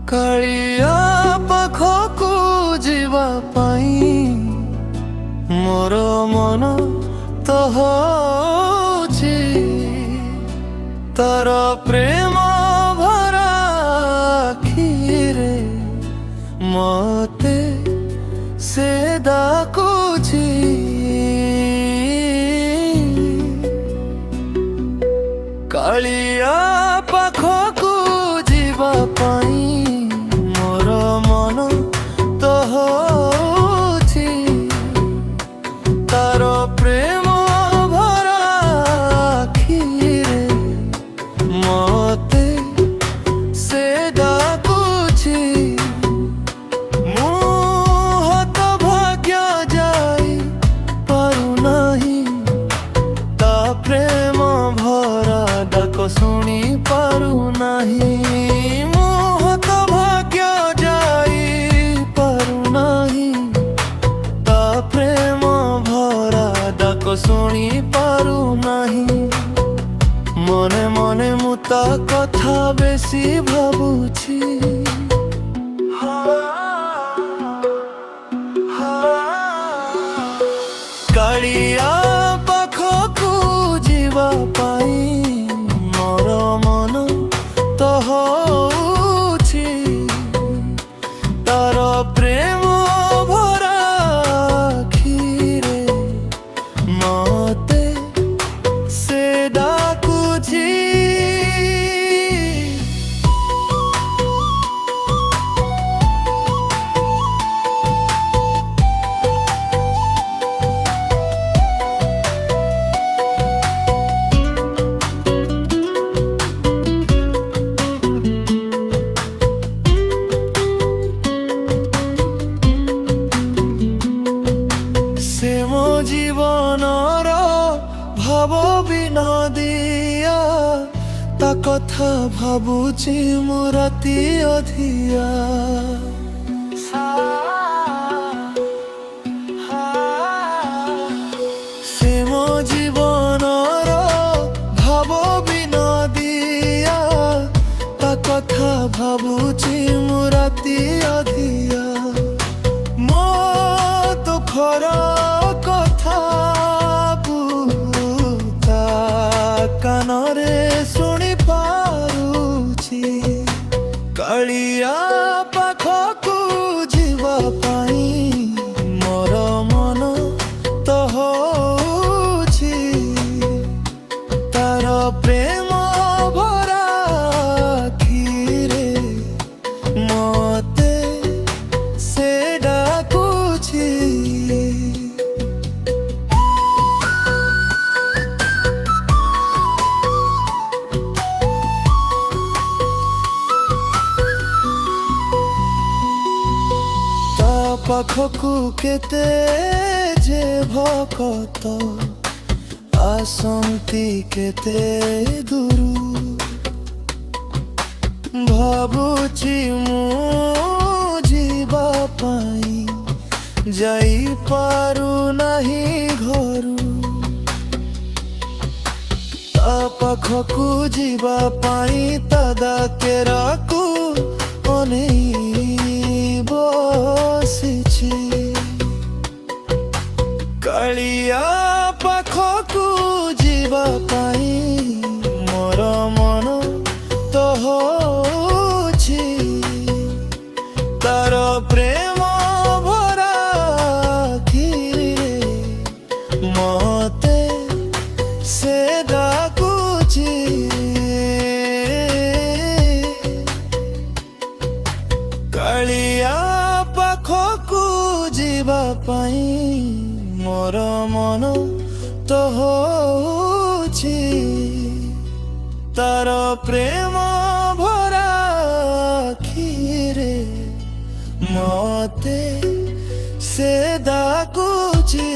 कालिया पाखकु जीवा पाई मोर मन तो होछि तार प्रेम भरा आखिरे मते से डाकुछि। कालिया पाखकु जीवा पाई मोर मन तो होछि तार प्रेम भरा आखिरे मते से डाकुछि। मु हत भाग्य जाई पारु नाही ता प्रेम भरा डाक शुणी पारु नाही। शुणी पारु नाही मने मने मुता कथा बेसी भाबुछि। कालिया पाखकु जीवा पाई मोर मन तो होछि तार प्रेम भरा आखिरे मते से डाकुछि। से मो जीवनर भाव बिना दिया ता कथा भाबुछि मु राति अधिया। से मो जीवनर भाव बिना दिया ता कथा भाबुछि मु राति अधिया। मो तो खरा कथा बुता कानरे शुणी पारुछि। कालिया पाखकु जीवा पाई मोर मन तो होछि तार प्रेम भरा आखिरे मते से डाकुछि। पाखकु केते जे भकत आसंती केते दूरू भाबुछि मु जीवा पाई जाई पारु नाही घरू। ता पाखकु जीवा पाई ता डाकेराकु अनेई बसिछि। कालिया पाखकु जीवा पाई मोर मन तो होछि तार प्रेम भरा आखिरे मते से डाकुछि। कालिया पाखकु जीवा पाई मोर मन तो होछि तार प्रेम भरा आखिरे मते से डाकुछि।